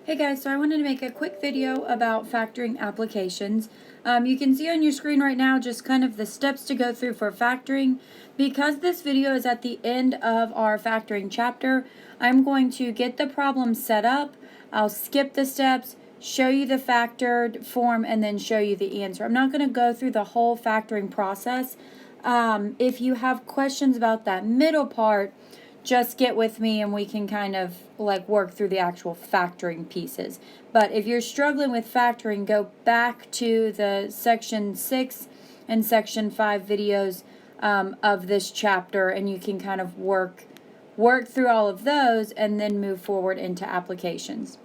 Hey guys, so I wanted to make a quick video about factoring applications. You can see on your screen right now just kind of the steps to go through for factoring. Because this video is at the end of our factoring chapter, I'm going to get the problem set up, I'll skip the steps, show you the factored form, and then show you the answer. I'm not going to go through the whole factoring process. If you have questions about that middle part, just get with me and we can kind of like work through the actual factoring pieces. But if you're struggling with factoring, go back to the section 6 and section 5 videos of this chapter, and you can kind of work through all of those and then move forward into applications.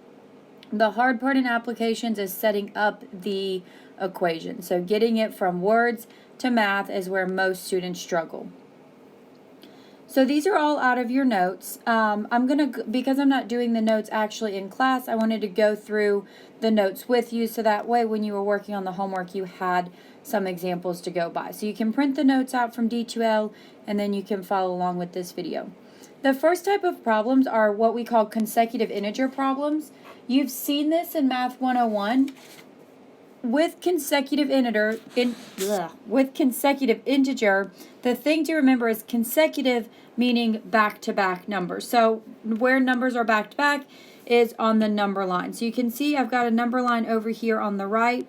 The hard part in applications is setting up the equation. So getting it from words to math is where most students struggle. So these are all out of your notes. Because I'm not doing the notes actually in class, I wanted to go through the notes with you so that way when you were working on the homework you had some examples to go by. So you can print the notes out from D2L and then you can follow along with this video. The first type of problems are what we call consecutive integer problems. You've seen this in Math 101. With consecutive integer, the thing to remember is consecutive meaning back-to-back numbers. So where numbers are back-to-back is on the number line. So you can see I've got a number line over here on the right.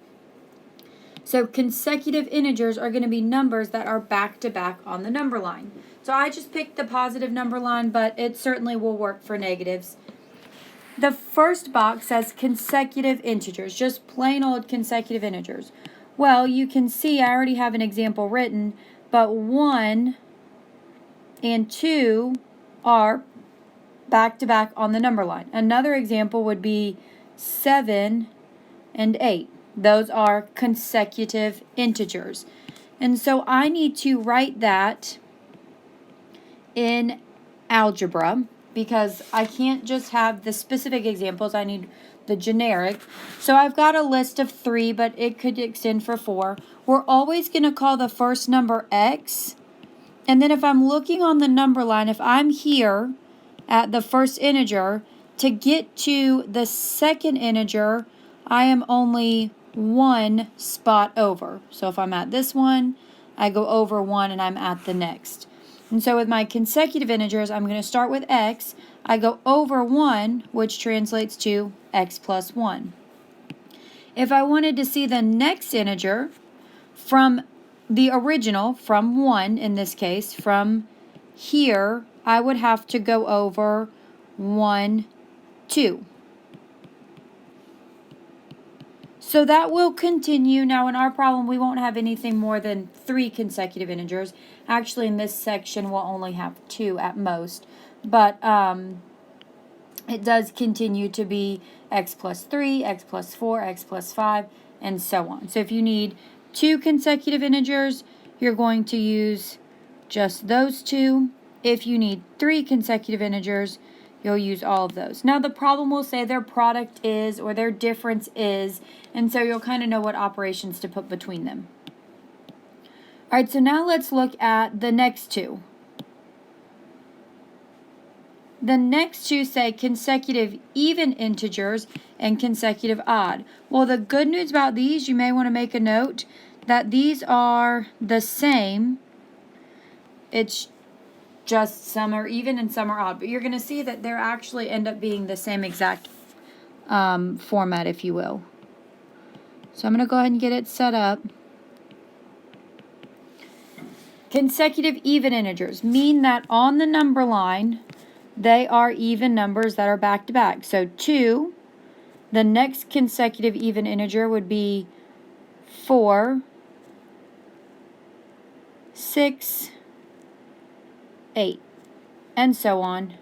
So consecutive integers are going to be numbers that are back-to-back on the number line. So I just picked the positive number line, but it certainly will work for negatives. The first box says consecutive integers, just plain old consecutive integers. Well, you can see I already have an example written, but 1 and 2 are back-to-back on the number line. Another example would be 7 and 8. Those are consecutive integers. And so I need to write that in algebra, because I can't just have the specific examples, I need the generic. So I've got a list of 3, but it could extend for 4. We're always going to call the first number x, and then if I'm looking on the number line, if I'm here at the first integer, to get to the second integer, I am only 1 spot over. So if I'm at this one, I go over 1 and I'm at the next. And so with my consecutive integers, I'm going to start with x. I go over 1, which translates to x plus 1. If I wanted to see the next integer from the original, from 1 in this case, from here, I would have to go over 1, 2. So that will continue. Now in our problem, we won't have anything more than 3 consecutive integers. Actually, in this section, we'll only have 2 at most. But it does continue to be x plus 3, x plus 4, x plus 5, and so on. So if you need 2 consecutive integers, you're going to use just those 2. If you need 3 consecutive integers, you'll use all of those. Now the problem will say their product is, or their difference is, and so you'll kind of know what operations to put between them. All right, so now let's look at the next 2. The next 2 say consecutive even integers and consecutive odd. Well, the good news about these, you may want to make a note that these are the same. It's just some are even and some are odd, but you're going to see that they're actually end up being the same exact format, if you will. So I'm going to go ahead and get it set up. Consecutive even integers mean that on the number line, they are even numbers that are back to back. So 2, the next consecutive even integer would be 4, 6, 8, and so on.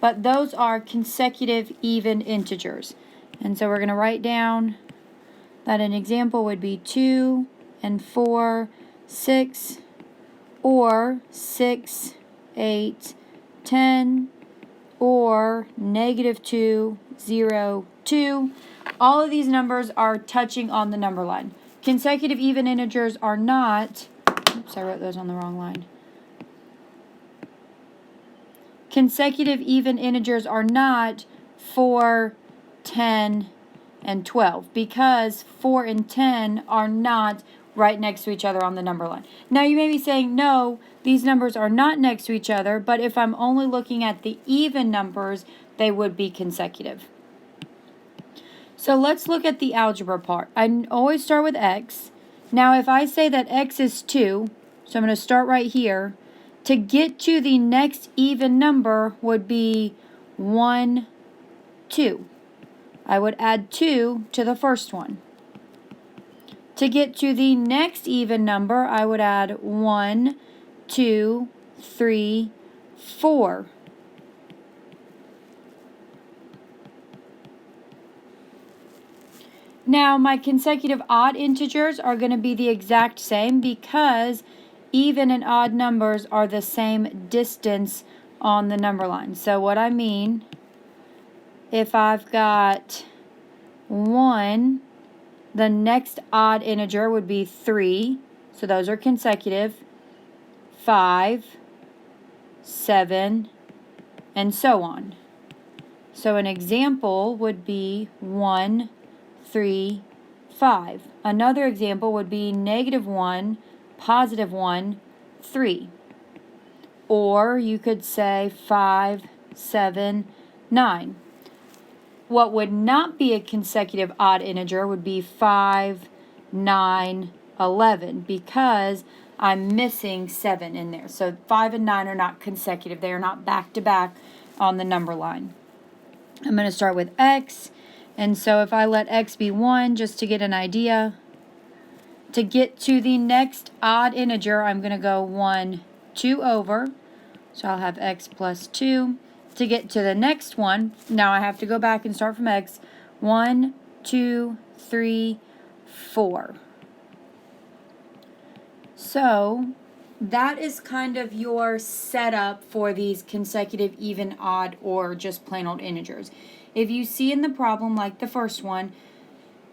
But those are consecutive even integers. And so we're going to write down that an example would be 2 and 4, 6, or 6, 8, 10, or -2, 0, 2. All of these numbers are touching on the number line. Consecutive even integers are not, oops, I wrote those on the wrong line. Consecutive even integers are not 4, 10, 10, and 12, because 4 and 10 are not right next to each other on the number line. Now you may be saying, no, these numbers are not next to each other, but if I'm only looking at the even numbers, they would be consecutive. So let's look at the algebra part. I always start with x. Now if I say that x is 2, so I'm going to start right here, to get to the next even number would be 1, 2. I would add 2 to the first one. To get to the next even number, I would add 1, 2, 3, 4. Now, my consecutive odd integers are going to be the exact same because even and odd numbers are the same distance on the number line. So what I mean, if I've got 1, the next odd integer would be 3. So those are consecutive. 5, 7, and so on. So an example would be 1, 3, 5. Another example would be -1, +1, 3. Or you could say 5, 7, 9. What would not be a consecutive odd integer would be 5, 9, 11, because I'm missing 7 in there. So 5 and 9 are not consecutive. They are not back to back on the number line. I'm going to start with x. And so if I let x be 1, just to get an idea, to get to the next odd integer, I'm going to go 1, 2 over. So I'll have x plus 2. To get to the next one, now I have to go back and start from x. 1, 2, 3, 4. So that is kind of your setup for these consecutive even, odd, or just plain old integers. If you see in the problem, like the first one,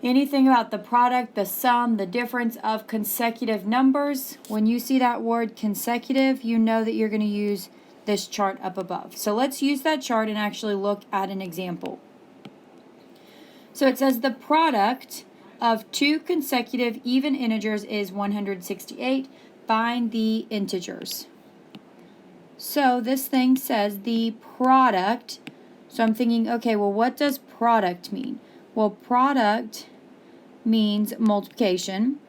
anything about the product, the sum, the difference of consecutive numbers, when you see that word consecutive, you know that you're going to use this chart up above. So let's use that chart and actually look at an example. So it says the product of two consecutive even integers is 168. Find the integers. So this thing says the product. So I'm thinking, okay, well, what does product mean? Well, product means multiplication.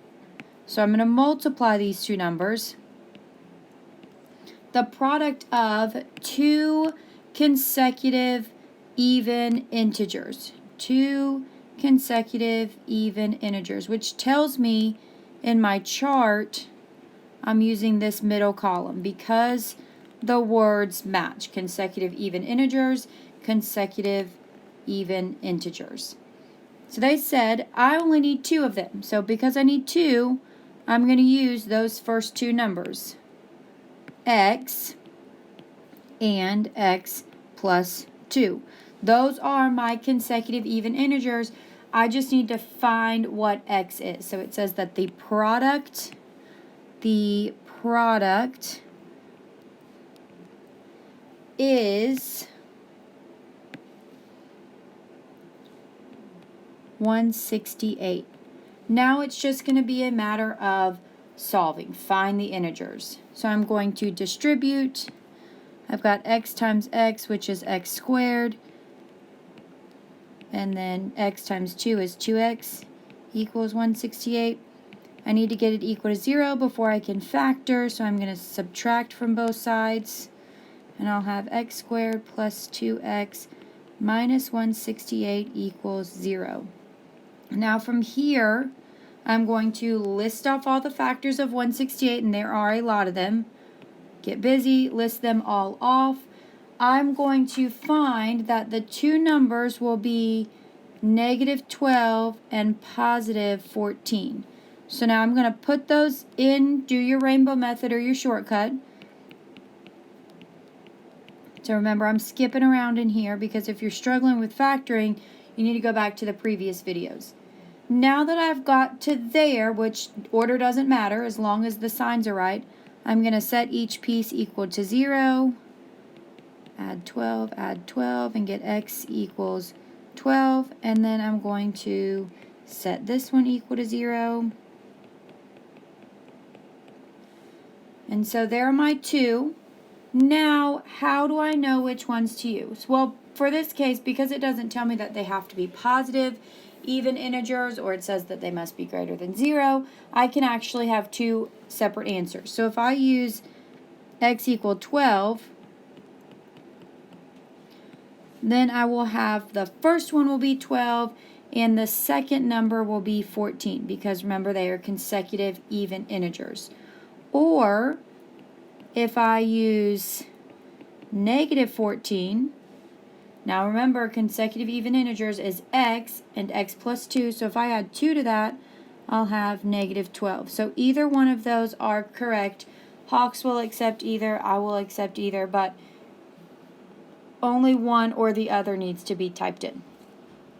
So I'm going to multiply these two numbers. The product of two consecutive even integers. Two consecutive even integers, which tells me in my chart I'm using this middle column because the words match. Consecutive even integers, consecutive even integers. So they said I only need 2 of them. So because I need 2, I'm going to use those first two numbers, x and x plus 2. Those are my consecutive even integers. I just need to find what x is. So it says that the product is 168. Now it's just going to be a matter of solving. Find the integers. So I'm going to distribute. I've got x times x, which is x squared. And then x times 2 is 2x equals 168. I need to get it equal to 0 before I can factor, so I'm going to subtract from both sides. And I'll have x squared plus 2x minus 168 equals 0. Now from here, I'm going to list off all the factors of 168, and there are a lot of them. Get busy, list them all off. I'm going to find that the two numbers will be -12 and +14. So now I'm going to put those in, do your rainbow method or your shortcut. So remember, I'm skipping around in here because if you're struggling with factoring, you need to go back to the previous videos. Now that I've got to there, which order doesn't matter as long as the signs are right, I'm going to set each piece equal to 0, add 12, and get x equals 12, and then I'm going to set this one equal to 0. And so there are my 2. Now, how do I know which ones to use? Well, for this case, because it doesn't tell me that they have to be positive, even integers, or it says that they must be greater than 0, I can actually have 2 separate answers. So if I use x equal 12, then I will have the first one will be 12 and the second number will be 14, because remember they are consecutive even integers. Or if I use negative 14, now remember consecutive even integers is x and x plus 2, so if I add 2 to that, I'll have negative 12. So either one of those are correct. Hawks will accept either, I will accept either, but only one or the other needs to be typed in.